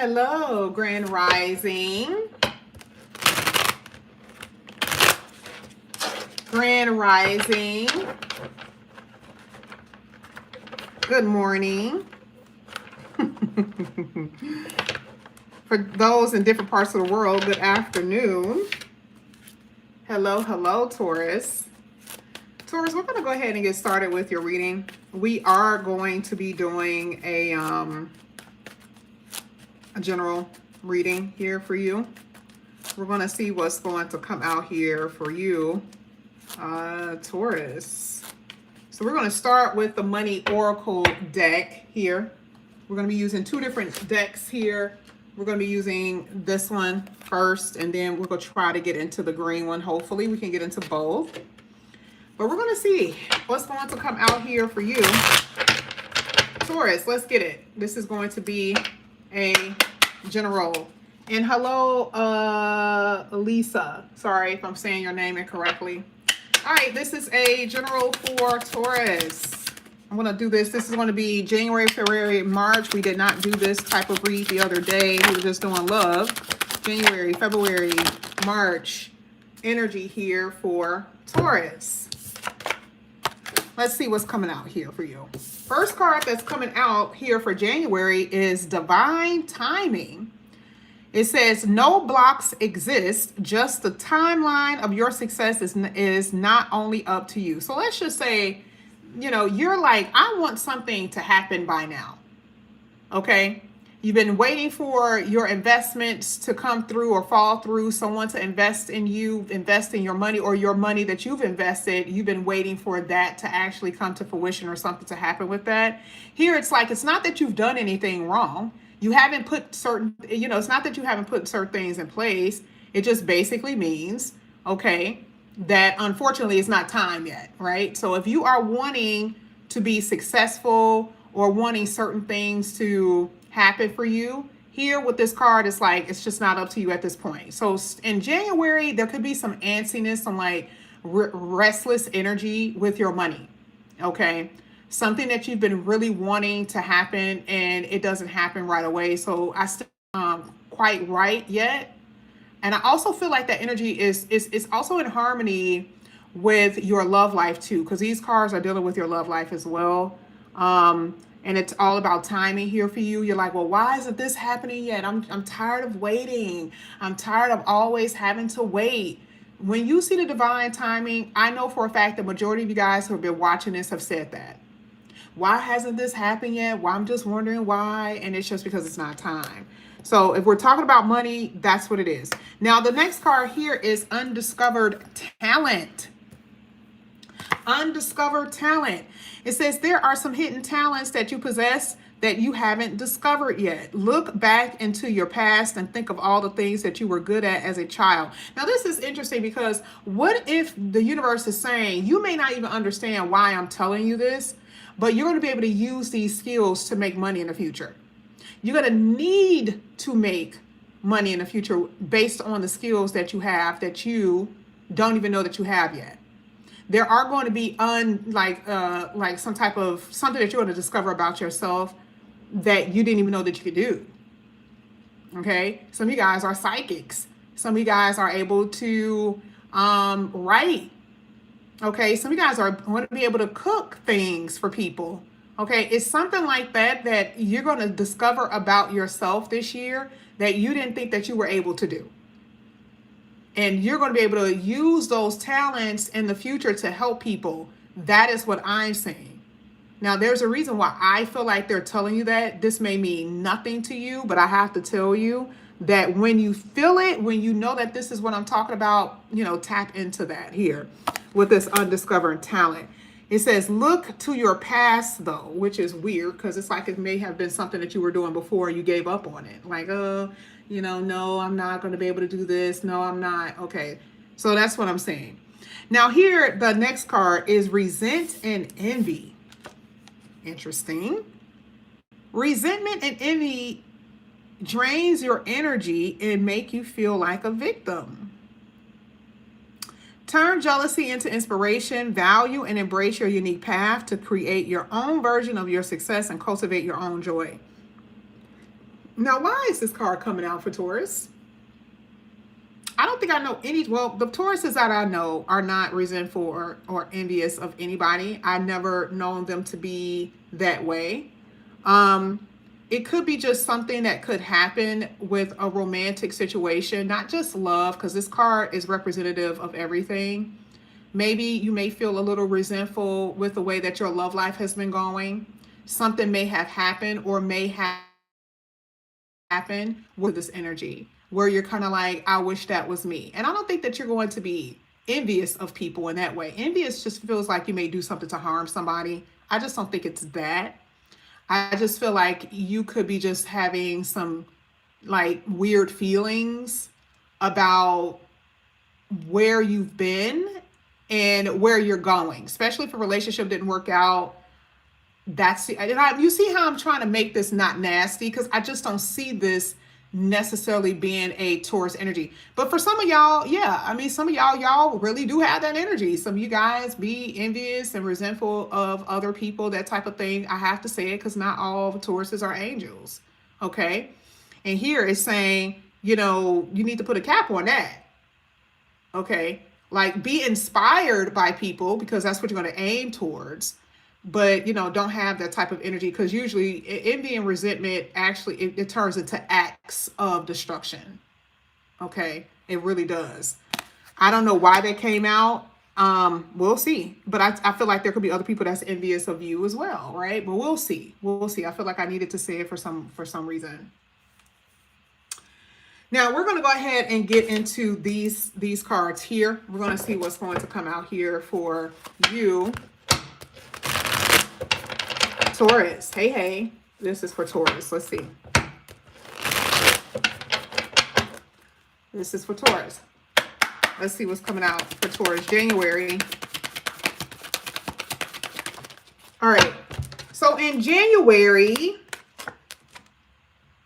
Hello, Grand Rising. Grand Rising. Good morning. For those in different parts of the world, good afternoon. Hello, hello, Taurus. Taurus, we're going to go ahead and get started with your reading. We are going to be doing a general reading here for you. We're going to see what's going to come out here for you, Taurus. So we're going to start with the Money Oracle deck here. We're going to be using two different decks here. We're going to be using this one first, and then we're going to try to get into the green one. Hopefully we can get into both. But we're going to see what's going to come out here for you, Taurus. Let's get it. This is going to be a general. And hello, Lisa. Sorry if I'm saying your name incorrectly. All right, this is a general for Taurus. I'm going to do this. This is going to be January, February, March. We did not do this type of read the other day. We were just doing love. January, February, March energy here for Taurus. Let's see what's coming out here for you. First card that's coming out here for January is Divine Timing. It says, no blocks exist, just the timeline of your success is not only up to you. So let's just say, you know, you're like, I want something to happen by now. Okay? You've been waiting for your investments to come through or fall through, someone to invest in you, invest in your money, or your money that you've invested. You've been waiting for that to actually come to fruition or something to happen with that. Here, it's like, it's not that you've done anything wrong. You haven't put certain, you know, it's not that you haven't put certain things in place. It just basically means, okay, that unfortunately it's not time yet, right? So if you are wanting to be successful or wanting certain things to happen for you, here with this card, it's like, it's just not up to you at this point. So in January, there could be some antsiness, some like restless energy with your money, okay? Something that you've been really wanting to happen and it doesn't happen right away. So I still quite right yet. And I also feel like that energy is also in harmony with your love life too, because these cards are dealing with your love life as well. And it's all about timing here for you. You're like, well, why isn't this happening yet? I'm tired of waiting. I'm tired of always having to wait. When you see the divine timing, I know for a fact the majority of you guys who have been watching this have said that. Why hasn't this happened yet? Well, I'm just wondering why. And it's just because it's not time. So if we're talking about money, that's what it is. Now, the next card here is Undiscovered Talent. Undiscovered talent. It says there are some hidden talents that you possess that you haven't discovered yet. Look back into your past and think of all the things that you were good at as a child. Now, this is interesting because what if the universe is saying, you may not even understand why I'm telling you this, but you're going to be able to use these skills to make money in the future. You're going to need to make money in the future based on the skills that you have that you don't even know that you have yet. There are going to be like some type of something that you're going to discover about yourself that you didn't even know that you could do. Okay, some of you guys are psychics. Some of you guys are able to write. Okay, some of you guys are going to be able to cook things for people. Okay, it's something like that that you're going to discover about yourself this year that you didn't think that you were able to do. And you're going to be able to use those talents in the future to help people. That is what I'm saying. Now, there's a reason why I feel like they're telling you that. This may mean nothing to you, but I have to tell you that when you feel it, when you know that this is what I'm talking about, you know, tap into that here with this undiscovered talent. It says, look to your past, though, which is weird because it's like it may have been something that you were doing before and you gave up on it. Like, you know, no, I'm not going to be able to do this. No, I'm not. Okay. So that's what I'm saying. Now here, the next card is Resent and Envy. Interesting. Resentment and envy drains your energy and make you feel like a victim. Turn jealousy into inspiration, value and embrace your unique path to create your own version of your success and cultivate your own joy. Now, why is this card coming out for Taurus? I don't think I know any. Well, the Tauruses that I know are not resentful or envious of anybody. I've never known them to be that way. It could be just something that could happen with a romantic situation, not just love, because this card is representative of everything. Maybe you may feel a little resentful with the way that your love life has been going. Something may have happened or may have happened with this energy where you're kind of like, I wish that was me. And I don't think that you're going to be envious of people in that way. Envious just feels like you may do something to harm somebody. I just don't think it's that. I just feel like you could be just having some like weird feelings about where you've been and where you're going, especially if a relationship didn't work out. You see how I'm trying to make this not nasty, because I just don't see this necessarily being a Taurus energy. But for some of y'all, yeah, I mean, some of y'all really do have that energy. Some of you guys be envious and resentful of other people, that type of thing. I have to say it because not all Tauruses are angels. Okay. And here it's saying, you need to put a cap on that. Okay. Like, be inspired by people because that's what you're going to aim towards. But, don't have that type of energy, because usually envy and resentment actually, it turns into acts of destruction. Okay. It really does. I don't know why they came out. We'll see. But I feel like there could be other people that's envious of you as well. Right. But we'll see. We'll see. I feel like I needed to say it for some reason. Now we're going to go ahead and get into these cards here. We're going to see what's going to come out here for you, Taurus. Hey. This is for Taurus. Let's see. This is for Taurus. Let's see what's coming out for Taurus, January. All right. So in January, okay,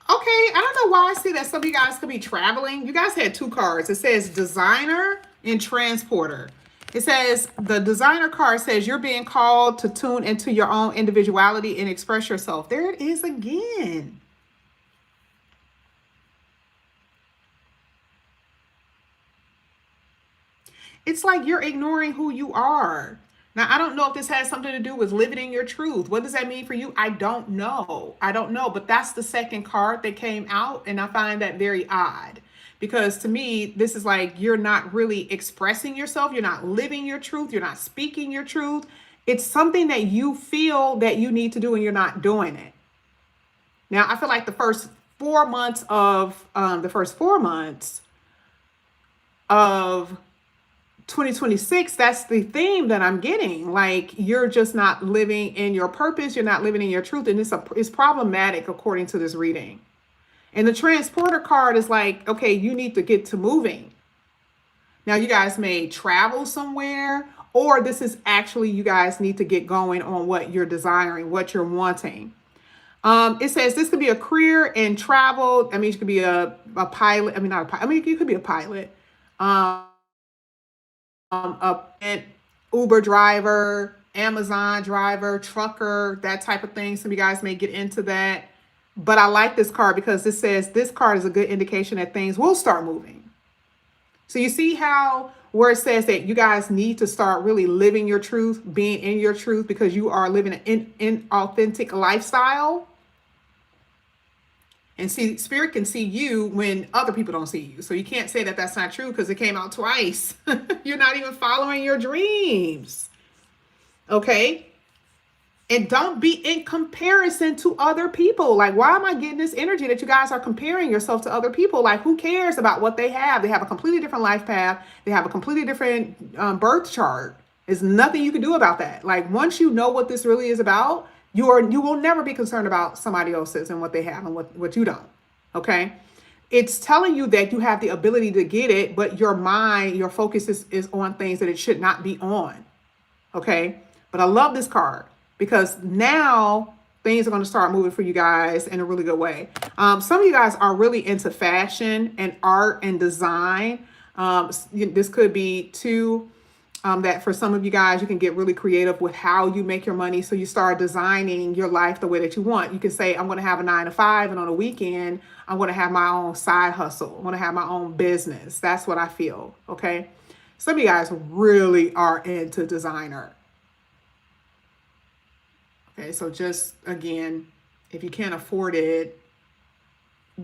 I don't know why I see that some of you guys could be traveling. You guys had two cards. It says designer and transporter. It says, the designer card says you're being called to tune into your own individuality and express yourself. There it is again. It's like you're ignoring who you are. Now, I don't know if this has something to do with living in your truth. What does that mean for you? I don't know. But that's the second card that came out, and I find that very odd. Because to me, this is like you're not really expressing yourself. You're not living your truth. You're not speaking your truth. It's something that you feel that you need to do and you're not doing it. Now, I feel like the first 4 months of 2026, that's the theme that I'm getting. Like, you're just not living in your purpose. You're not living in your truth. And it's problematic according to this reading. And the transporter card is like, okay, you need to get to moving. Now, you guys may travel somewhere, or this is actually, you guys need to get going on what you're desiring, what you're wanting. It says this could be a career in travel. I mean, you could be a pilot. I mean, not a pilot. I mean, you could be a pilot. A Uber driver, Amazon driver, trucker, that type of thing. Some of you guys may get into that. But I like this card because it says this card is a good indication that things will start moving. So you see how where it says that you guys need to start really living your truth, being in your truth, because you are living an authentic lifestyle. And see, spirit can see you when other people don't see you. So you can't say that that's not true because it came out twice. You're not even following your dreams. Okay. And don't be in comparison to other people. Like, why am I getting this energy that you guys are comparing yourself to other people? Like, who cares about what they have? They have a completely different life path. They have a completely different birth chart. There's nothing you can do about that. Like, once you know what this really is about, you will never be concerned about somebody else's and what they have and what you don't. Okay. It's telling you that you have the ability to get it, but your mind, your focus is on things that it should not be on. Okay. But I love this card, because now things are going to start moving for you guys in a really good way. Some of you guys are really into fashion and art and design. This could be too. that for some of you guys, you can get really creative with how you make your money. So you start designing your life the way that you want. You can say, I'm going to have a 9 to 5, and on a weekend, I'm going to have my own side hustle. I'm going to have my own business. That's what I feel. Okay. Some of you guys really are into designer. Okay. So just again, if you can't afford it,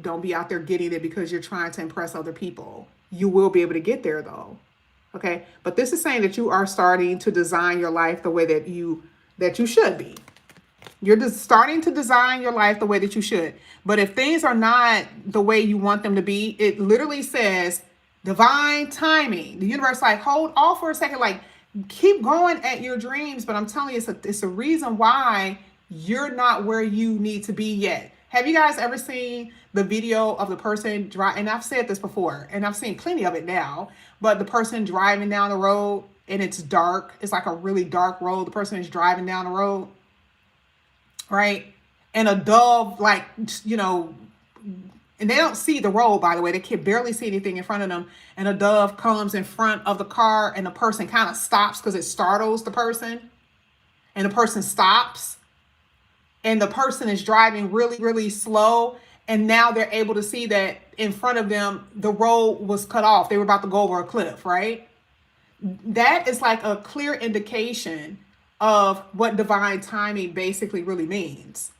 don't be out there getting it because you're trying to impress other people. You will be able to get there though. Okay. But this is saying that you are starting to design your life the way that you should be. You're just starting to design your life the way that you should. But if things are not the way you want them to be, it literally says divine timing. The universe like, hold off for a second, like keep going at your dreams. But I'm telling you, it's a reason why you're not where you need to be yet. Have you guys ever seen the video of the person driving? And I've said this before, and I've seen plenty of it now, but the person driving down the road and it's dark. It's like a really dark road. The person is driving down the road, right? And a dove, like, you know, and they don't see the road, by the way. They can barely see anything in front of them. And a dove comes in front of the car and the person kind of stops because it startles the person. And the person stops. And the person is driving really, really slow. And now they're able to see that in front of them, the road was cut off. They were about to go over a cliff, right? That is like a clear indication of what divine timing basically really means.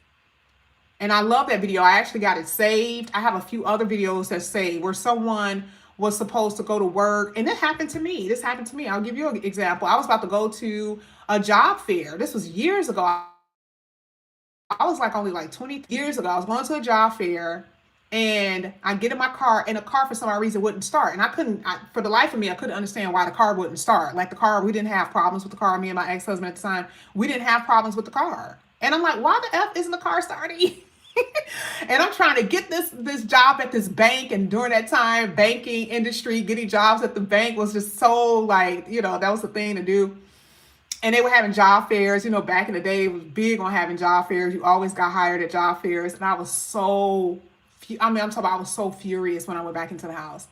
And I love that video. I actually got it saved. I have a few other videos that say where someone was supposed to go to work. And it happened to me. This happened to me. I'll give you an example. I was about to go to a job fair. This was years ago. I was like only like 20 years ago. I was going to a job fair and I get in my car and the car for some reason wouldn't start. And for the life of me, I couldn't understand why the car wouldn't start. Like the car, we didn't have problems with the car. Me and my ex-husband at the time, we didn't have problems with the car. And I'm like, why the F isn't the car starting? And I'm trying to get this job at this bank. And during that time, banking industry, getting jobs at the bank was just so like, you know, that was the thing to do. And they were having job fairs, you know, back in the day, it was big on having job fairs. You always got hired at job fairs. And I was so, I'm talking about, I was so furious when I went back into the house.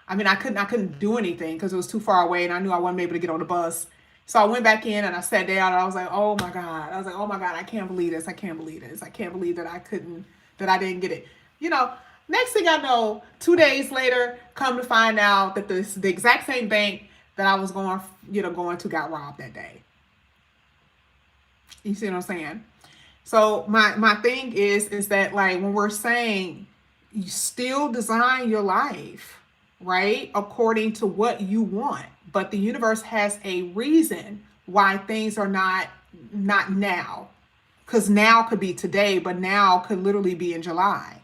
I mean, I couldn't do anything because it was too far away and I knew I wasn't able to get on the bus. So I went back in and I sat down and I was like, oh my God. I was like, oh my God, I can't believe this. I can't believe this. I can't believe that I didn't get it. You know, next thing I know, 2 days later, come to find out that the exact same bank that I was going to got robbed that day. You see what I'm saying? So my thing is that like when we're saying you still design your life, right, according to what you want, but the universe has a reason why things are not now, because now could be today, but now could literally be in July.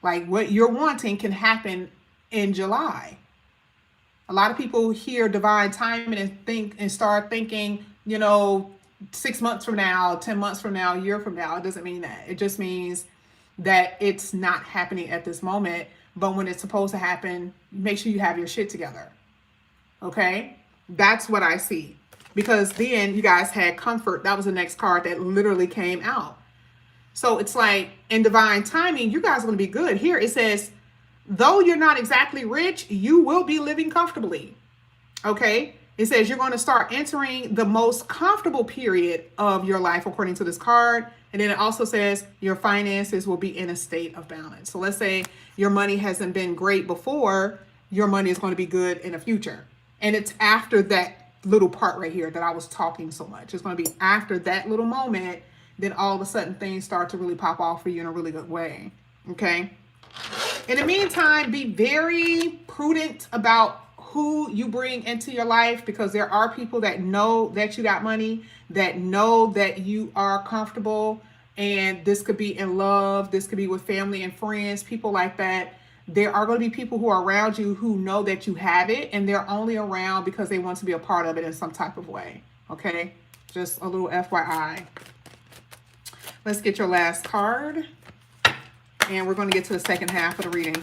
Like what you're wanting can happen in July. A lot of people hear divine timing and start thinking, you know, 6 months from now, 10 months from now, a year from now. It doesn't mean that. It just means that it's not happening at this moment. But when it's supposed to happen, make sure you have your shit together. Okay? That's what I see. Because then you guys had comfort. That was the next card that literally came out. So it's like in divine timing, you guys are going to be good. Here it says, though you're not exactly rich, you will be living comfortably. Okay? It says you're going to start entering the most comfortable period of your life, according to this card. And then it also says your finances will be in a state of balance. So let's say your money hasn't been great before, your money is going to be good in the future. And it's after that little part right here that I was talking so much. It's going to be after that little moment, then all of a sudden things start to really pop off for you in a really good way. Okay. In the meantime, be very prudent about who you bring into your life, because there are people that know that you got money, that know that you are comfortable, and this could be in love, this could be with family and friends, people like that. There are going to be people who are around you who know that you have it, and they're only around because they want to be a part of it in some type of way. Okay, just a little FYI. Let's get your last card, and we're going to get to the second half of the reading.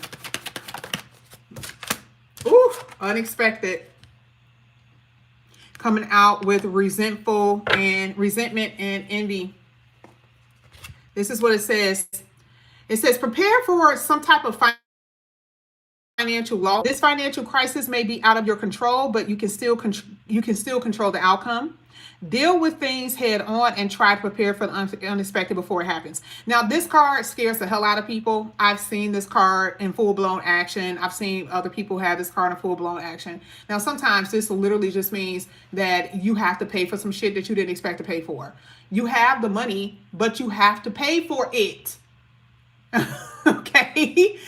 Ooh, unexpected. Coming out with resentment and envy. This is what it says. It says, prepare for some type of financial loss. This financial crisis may be out of your control, but you can still control the outcome. Deal with things head on and try to prepare for the unexpected before it happens. Now, this card scares the hell out of people. I've seen this card in full-blown action. I've seen other people have this card in full-blown action. Now, sometimes this literally just means that you have to pay for some shit that you didn't expect to pay for. You have the money, but you have to pay for it. Okay?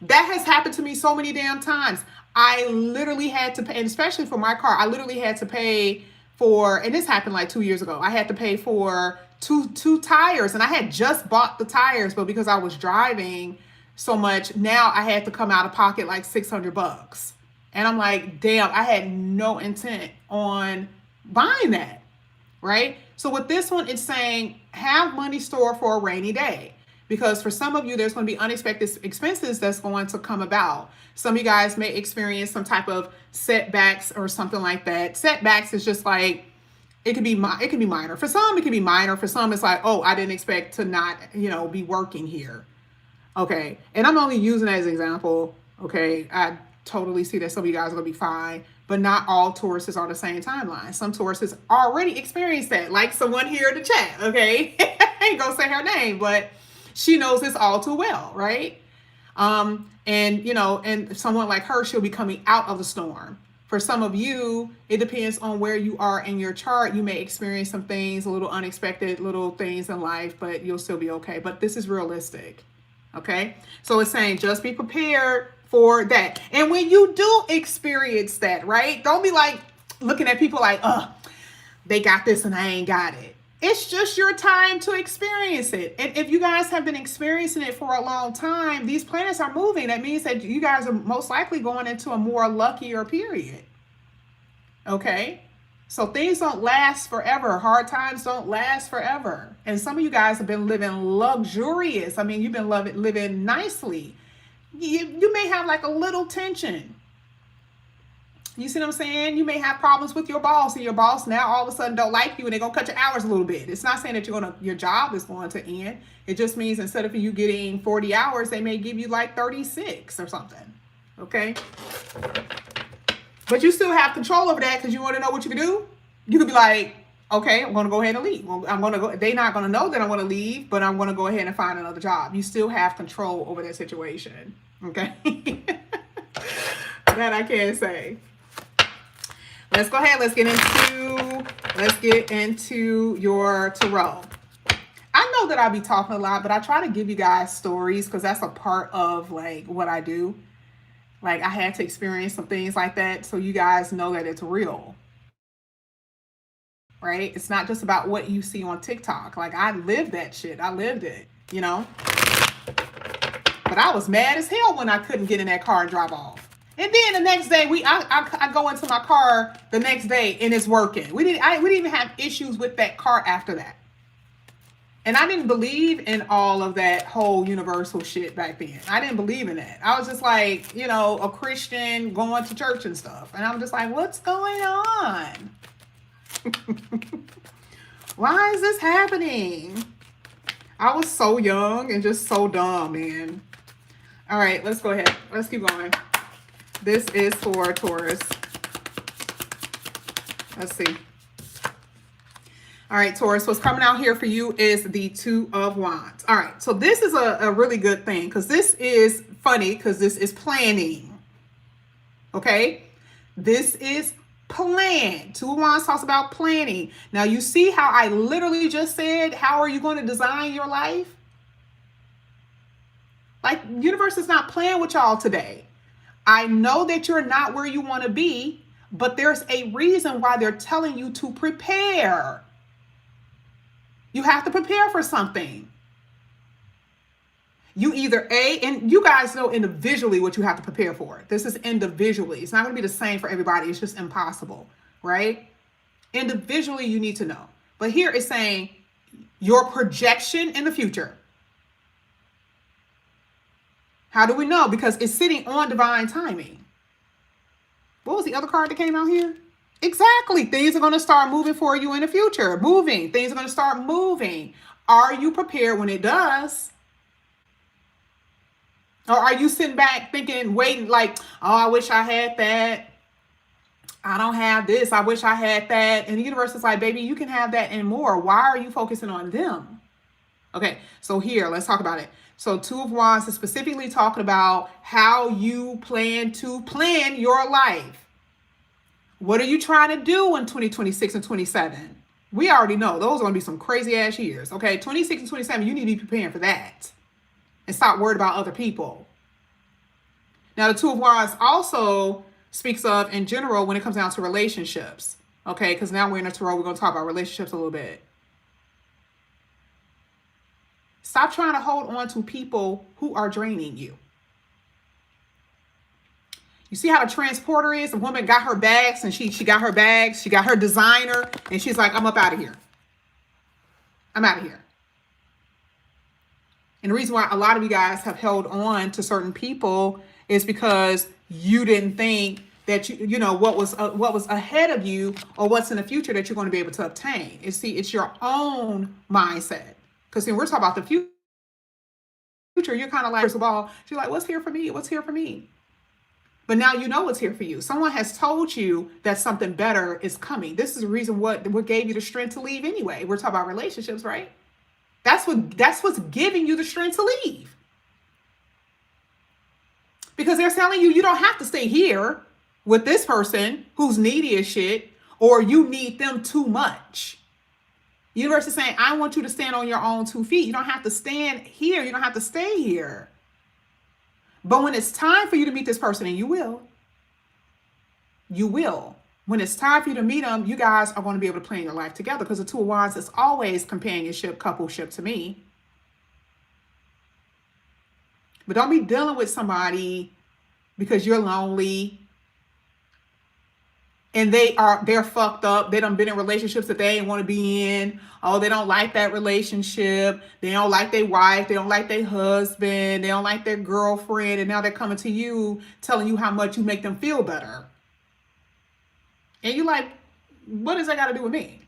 That has happened to me so many damn times. I literally had to pay, and especially for my car, I literally had to pay for, and this happened like 2 years ago. I had to pay for two tires, and I had just bought the tires, but because I was driving so much, now I had to come out of pocket like $600. And I'm like, damn, I had no intent on buying that, right? So with this one, it's saying have money stored for a rainy day. Because for some of you, there's going to be unexpected expenses that's going to come about. Some of you guys may experience some type of setbacks or something like that. Setbacks is just like, it can be minor. For some, it can be minor. For some, it's like, oh, I didn't expect to not, be working here. Okay. And I'm only using that as an example. Okay. I totally see that some of you guys are going to be fine, but not all Tauruses are on the same timeline. Some Tauruses already experienced that, like someone here in the chat. Okay. I ain't going to say her name, but she knows this all too well, right? And someone like her, she'll be coming out of the storm. For some of you, it depends on where you are in your chart. You may experience some things, a little unexpected little things in life, but you'll still be okay. But this is realistic, okay? So it's saying just be prepared for that. And when you do experience that, right? Don't be like looking at people like, they got this and I ain't got it. It's just your time to experience it. And if you guys have been experiencing it for a long time, these planets are moving. That means that you guys are most likely going into a more luckier period. Okay? So things don't last forever. Hard times don't last forever. And some of you guys have been living luxurious. I mean, you've been living nicely. You may have like a little tension. You see what I'm saying? You may have problems with your boss, and your boss now all of a sudden don't like you, and they're gonna cut your hours a little bit. It's not saying that your job is going to end. It just means instead of you getting 40 hours, they may give you like 36 or something. Okay? But you still have control over that, because you want to know what you can do. You could be like, okay, I'm gonna go ahead and leave. Well, I'm gonna go. They're not gonna know that I'm gonna leave, but I'm gonna go ahead and find another job. You still have control over that situation. Okay? That I can say. Let's go ahead. Let's get into your tarot. I know that I'll be talking a lot, but I try to give you guys stories because that's a part of like what I do. Like I had to experience some things like that, so you guys know that it's real. Right? It's not just about what you see on TikTok. Like I lived that shit. I lived it, But I was mad as hell when I couldn't get in that car and drive off. And then the next day, I go into my car the next day and it's working. We didn't even have issues with that car after that. And I didn't believe in all of that whole universal shit back then. I didn't believe in that. I was just like, a Christian going to church and stuff. And I'm just like, what's going on? Why is this happening? I was so young and just so dumb, man. All right, let's go ahead. Let's keep going. This is for Taurus. Let's see. All right, Taurus, what's coming out here for you is the Two of Wands. All right, so this is a really good thing because this is funny because this is planning. Okay? This is plan. Two of Wands talks about planning. Now, you see how I literally just said, how are you going to design your life? Like, universe is not playing with y'all today. I know that you're not where you want to be, but there's a reason why they're telling you to prepare. You have to prepare for something. You either and you guys know individually what you have to prepare for. This is individually. It's not going to be the same for everybody. It's just impossible, right? Individually, you need to know. But here it's saying your projection in the future. How do we know? Because it's sitting on divine timing. What was the other card that came out here? Exactly. Things are going to start moving for you in the future. Moving. Things are going to start moving. Are you prepared when it does? Or are you sitting back thinking, waiting, like, oh, I wish I had that. I don't have this. I wish I had that. And the universe is like, baby, you can have that and more. Why are you focusing on them? Okay, so here, let's talk about it. So Two of Wands is specifically talking about how you plan to plan your life. What are you trying to do in 2026 and 27? We already know those are going to be some crazy ass years. Okay, 26 and 27, you need to be preparing for that. And stop worried about other people. Now, the Two of Wands also speaks of, in general, when it comes down to relationships. Okay, because now we're in a tarot, we're going to talk about relationships a little bit. Stop trying to hold on to people who are draining you. You see how the transporter is? The woman got her bags and she got her bags. She got her designer and she's like, I'm up out of here. I'm out of here. And the reason why a lot of you guys have held on to certain people is because you didn't think that you know what was ahead of you or what's in the future that you're going to be able to obtain. And see, it's your own mindset. Because when we're talking about the future, you're kind of like, first of all, you're like, what's here for me? What's here for me? But now you know what's here for you. Someone has told you that something better is coming. This is the reason what gave you the strength to leave anyway. We're talking about relationships, right? That's what's giving you the strength to leave. Because they're telling you don't have to stay here with this person who's needy as shit, or you need them too much. The universe is saying, I want you to stand on your own 2 feet. You don't have to stand here. You don't have to stay here. But when it's time for you to meet this person, and you will, when it's time for you to meet them, you guys are going to be able to plan your life together, because the Two of Wands is always companionship, coupleship to me. But don't be dealing with somebody because you're lonely and they're fucked up. They done been in relationships that they ain't want to be in. Oh, they don't like that relationship. They don't like their wife. They don't like their husband. They don't like their girlfriend. And now they're coming to you, telling you how much you make them feel better. And you're like, what does that got to do with me?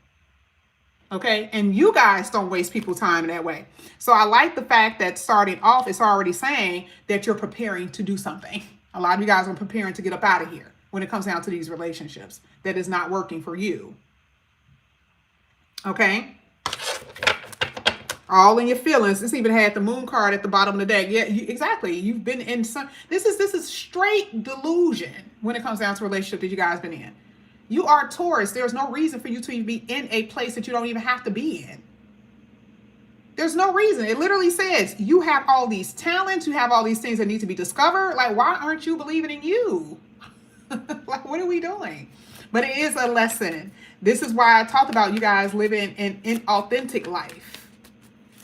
Okay. And you guys don't waste people's time in that way. So I like the fact that starting off, it's already saying that you're preparing to do something. A lot of you guys are preparing to get up out of here when it comes down to these relationships that is not working for you. Okay. All in your feelings. This even had the moon card at the bottom of the deck. Yeah, exactly. You've been in some, this is straight delusion when it comes down to relationship that you guys been in. You are Taurus. There's no reason for you to be in a place that you don't even have to be in. There's no reason. It literally says you have all these talents. You have all these things that need to be discovered. Like, why aren't you believing in you? Like, what are we doing? But it is a lesson. This is why I talked about you guys living an inauthentic life.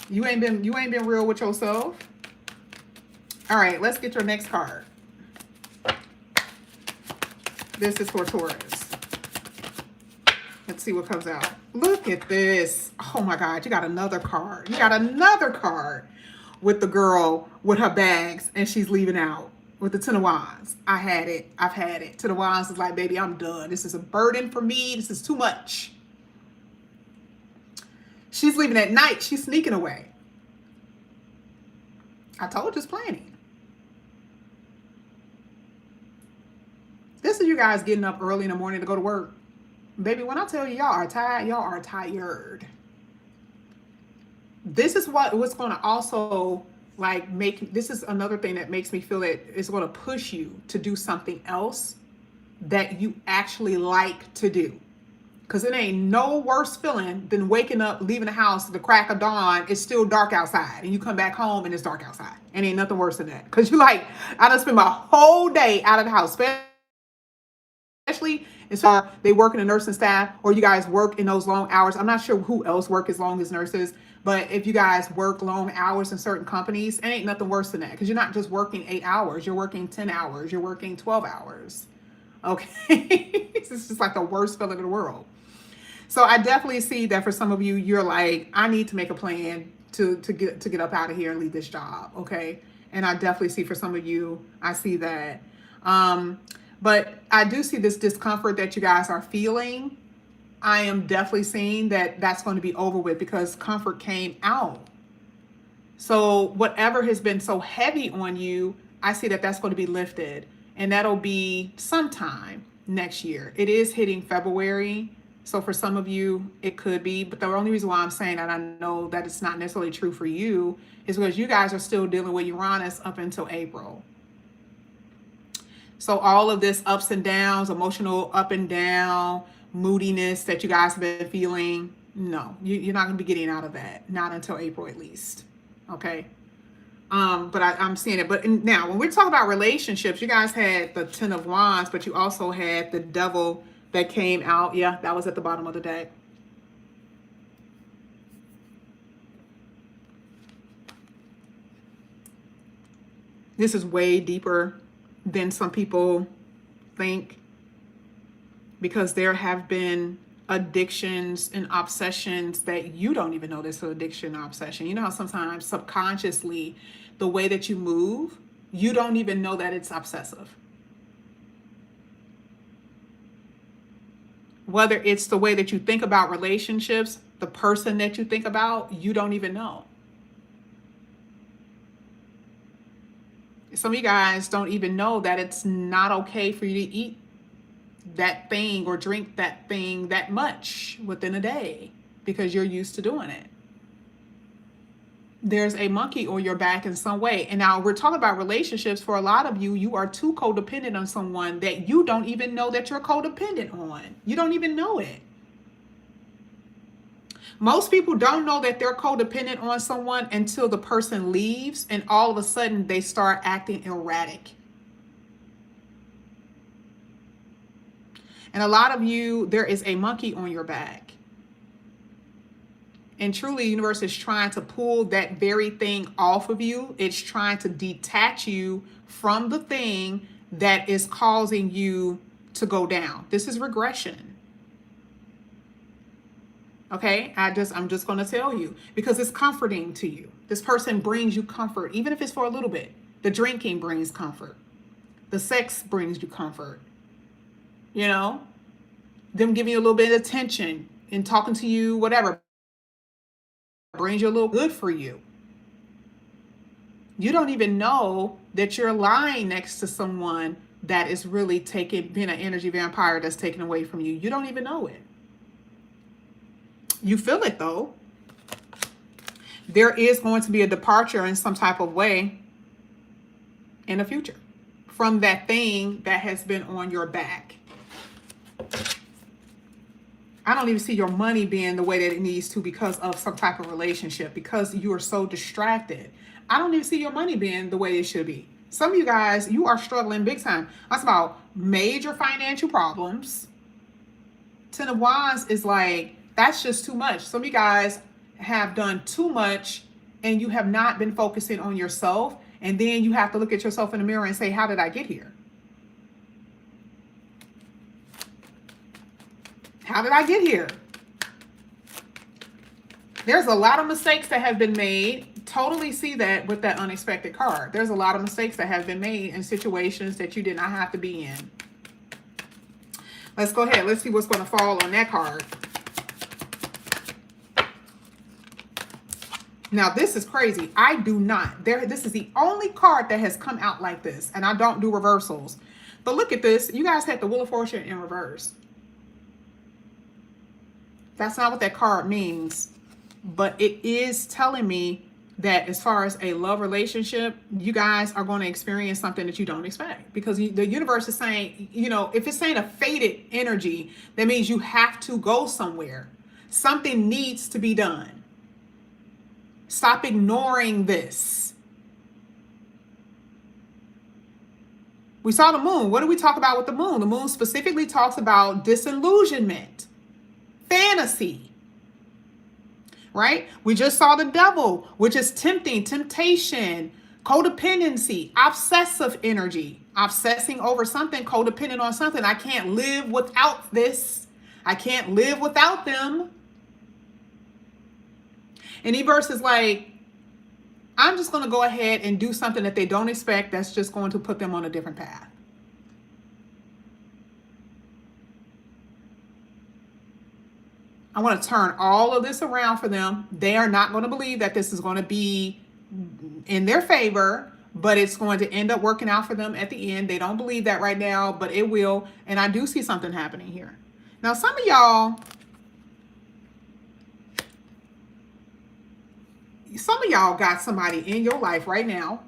You ain't been real with yourself. All right, let's get your next card. This is for Taurus. Let's see what comes out. Look at this. Oh my God, you got another card. You got another card with the girl with her bags and she's leaving out with the Ten of Wands. I had it. I've had it. Ten of Wands is like, baby, I'm done. This is a burden for me. This is too much. She's leaving at night. She's sneaking away. I told you it's planning. This is you guys getting up early in the morning to go to work. Baby, when I tell you y'all are tired, y'all are tired. This is what's going to also like this is another thing that makes me feel that it's going to push you to do something else that you actually like to do. Because it ain't no worse feeling than waking up, leaving the house at the crack of dawn. It's still dark outside. And you come back home and it's dark outside. And ain't nothing worse than that. Because you're like, I done spent my whole day out of the house. Especially if they work in the nursing staff or you guys work in those long hours. I'm not sure who else work as long as nurses. But if you guys work long hours in certain companies, it ain't nothing worse than that. Because you're not just working 8 hours. You're working 10 hours. You're working 12 hours. Okay? It's just like the worst feeling in the world. So I definitely see that for some of you, you're like, I need to make a plan to get up out of here and leave this job. Okay. And I definitely see for some of you, I see that. But I do see this discomfort that you guys are feeling. I am definitely seeing that that's going to be over with because comfort came out. So whatever has been so heavy on you, I see that that's going to be lifted. And that'll be sometime next year. It is hitting February. So for some of you, it could be. But the only reason why I'm saying that I know that it's not necessarily true for you is because you guys are still dealing with Uranus up until April. So all of this ups and downs, emotional up and down, moodiness that you guys have been feeling, no, you're not going to be getting out of that. Not until April at least. Okay. But I'm seeing it. But now when we're talking about relationships, you guys had the Ten of Wands, but you also had the Devil that came out. Yeah, that was at the bottom of the deck. This is way deeper than some people think, because there have been addictions and obsessions that you don't even know this is an addiction or obsession. You know how sometimes subconsciously the way that you move, you don't even know that it's obsessive. Whether it's the way that you think about relationships, the person that you think about, you don't even know. Some of you guys don't even know that it's not okay for you to eat that thing or drink that thing that much within a day because you're used to doing it. There's a monkey on your back in some way. And now we're talking about relationships. For a lot of you, you are too codependent on someone that you don't even know that you're codependent on. You don't even know it. Most people don't know that they're codependent on someone until the person leaves and all of a sudden they start acting erratic. And a lot of you, there is a monkey on your back. And truly, the universe is trying to pull that very thing off of you. It's trying to detach you from the thing that is causing you to go down. This is regression. Okay, I'm just going to tell you because it's comforting to you. This person brings you comfort, even if it's for a little bit. The drinking brings comfort. The sex brings you comfort. You know, them giving you a little bit of attention and talking to you, whatever, brings you a little good for you. You don't even know that you're lying next to someone that is really being an energy vampire that's taken away from you. You don't even know it. You feel it though. There is going to be a departure in some type of way in the future from that thing that has been on your back. I don't even see your money being the way that it needs to because of some type of relationship, because you are so distracted. I don't even see your money being the way it should be. Some of you guys, you are struggling big time. That's about major financial problems. Ten of Wands is like, that's just too much. Some of you guys have done too much and you have not been focusing on yourself. And then you have to look at yourself in the mirror and say, how did I get here? How did I get here? There's a lot of mistakes that have been made. Totally see that with that unexpected card. There's a lot of mistakes that have been made in situations that you did not have to be in. Let's go ahead. Let's see what's going to fall on that card. Now, this is crazy. I do not. This is the only card that has come out like this, and I don't do reversals. But look at this. You guys had the Wheel of Fortune in reverse. That's not what that card means, but it is telling me that as far as a love relationship, you guys are going to experience something that you don't expect, because the universe is saying, you know, if it's saying a fated energy, that means you have to go somewhere. Something needs to be done. Stop ignoring this. We saw the moon. What do we talk about with the moon? The moon specifically talks about disillusionment, fantasy, right? We just saw the devil, which is temptation, codependency, obsessive energy, obsessing over something, codependent on something. I can't live without this. I can't live without them. And E-verse is like, I'm just going to go ahead and do something that they don't expect that's just going to put them on a different path. I want to turn all of this around for them. They are not going to believe that this is going to be in their favor, but it's going to end up working out for them at the end. They don't believe that right now, but it will. And I do see something happening here. Now, some of y'all got somebody in your life right now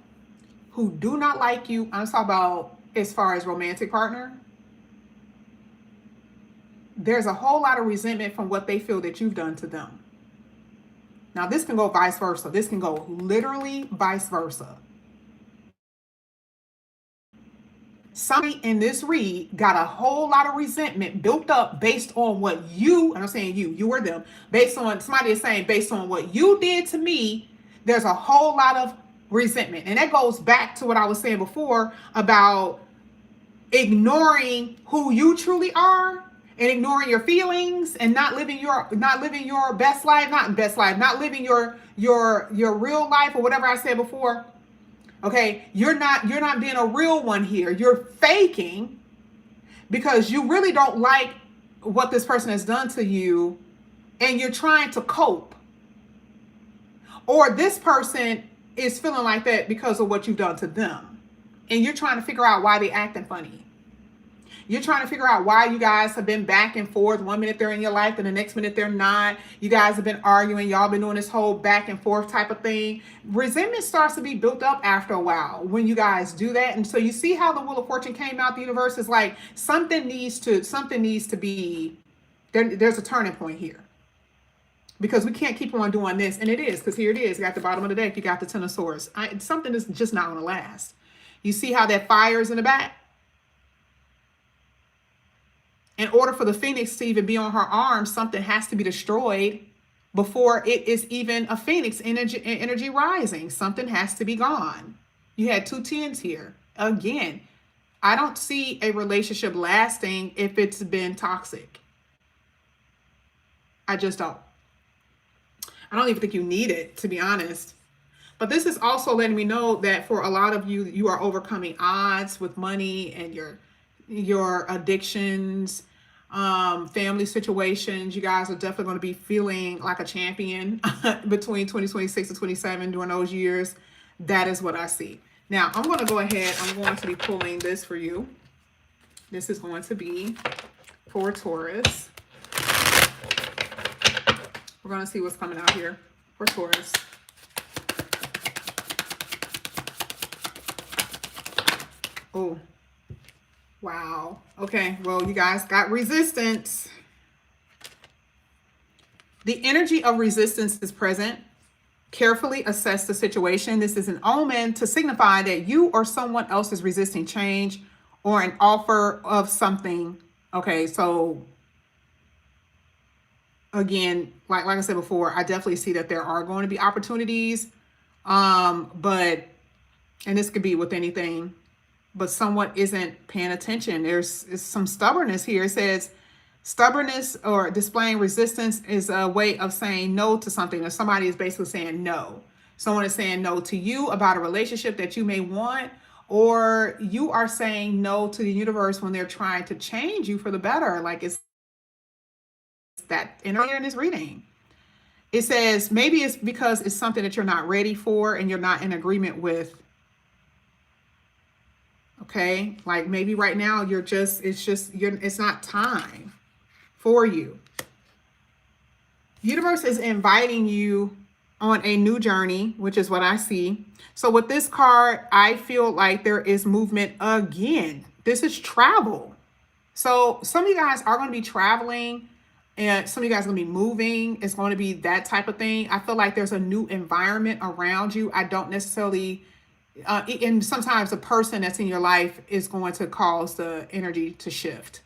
who do not like you. I'm talking about as far as romantic partner. There's a whole lot of resentment from what they feel that you've done to them. Now, this can go vice versa. This can go literally vice versa. Somebody in this read got a whole lot of resentment built up based on what you, and I'm saying you or them, based on, somebody is saying based on what you did to me, there's a whole lot of resentment. And that goes back to what I was saying before about ignoring who you truly are and ignoring your feelings and not living your best life, not living your real life or whatever I said before. Okay, you're not being a real one here. You're faking because you really don't like what this person has done to you and you're trying to cope. Or this person is feeling like that because of what you've done to them. And you're trying to figure out why they're acting funny. You're trying to figure out why you guys have been back and forth. 1 minute they're in your life and the next minute they're not. You guys have been arguing. Y'all been doing this whole back and forth type of thing. Resentment starts to be built up after a while when you guys do that. And so you see how the Wheel of Fortune came out. The universe is like something needs to be, there's a turning point here. Because we can't keep on doing this. And it is, because here it is. You got the bottom of the deck. You got the Ten of Swords. Something is just not going to last. You see how that fire is in the back? In order for the phoenix to even be on her arm, something has to be destroyed before it is even a phoenix energy rising. Something has to be gone. You had 2 tens here. Again, I don't see a relationship lasting if it's been toxic. I just don't. I don't even think you need it, to be honest. But this is also letting me know that for a lot of you, you are overcoming odds with money and your addictions, family situations. You guys are definitely going to be feeling like a champion between 2026 and 27 during those years. That is what I see. Now, I'm going to go ahead. I'm going to be pulling this for you. This is going to be for Taurus. We're going to see what's coming out here for Taurus. Oh, wow. Okay, well, you guys got resistance. The energy of resistance is present. Carefully assess the situation. This is an omen to signify that you or someone else is resisting change or an offer of something. Okay, so again, like I said before, I definitely see that there are going to be opportunities. But, and this could be with anything, but someone isn't paying attention. There's some stubbornness here. It says stubbornness or displaying resistance is a way of saying no to something. Or somebody is basically saying no. Someone is saying no to you about a relationship that you may want, or you are saying no to the universe when they're trying to change you for the better. Like it's that in this reading. It says maybe it's because it's something that you're not ready for and you're not in agreement with. Okay, like maybe right now it's not time for you. Universe is inviting you on a new journey, which is what I see. So with this card, I feel like there is movement again. This is travel. So some of you guys are going to be traveling and some of you guys are going to be moving. It's going to be that type of thing. I feel like there's a new environment around you. I don't necessarily and sometimes the person that's in your life is going to cause the energy to shift.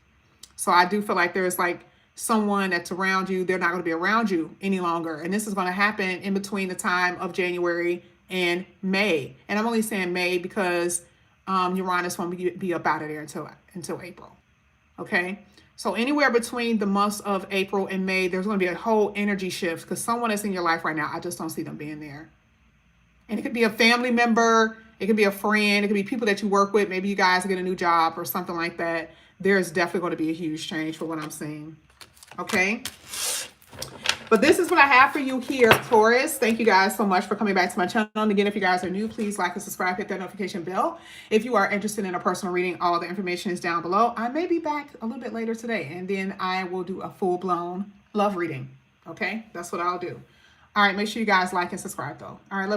So I do feel like there's like someone that's around you. They're not going to be around you any longer. And this is going to happen in between the time of January and May. And I'm only saying May because Uranus won't be up out of there until April. Okay. So anywhere between the months of April and May, there's going to be a whole energy shift because someone that's in your life right now, I just don't see them being there. And it could be a family member. It could be a friend. It could be people that you work with. Maybe you guys get a new job or something like that. There's definitely going to be a huge change for what I'm seeing. Okay. But this is what I have for you here, Taurus. Thank you guys so much for coming back to my channel. And again, if you guys are new, please like and subscribe, hit that notification bell. If you are interested in a personal reading, all the information is down below. I may be back a little bit later today, and then I will do a full-blown love reading. Okay, that's what I'll do. All right, make sure you guys like and subscribe though. All right, love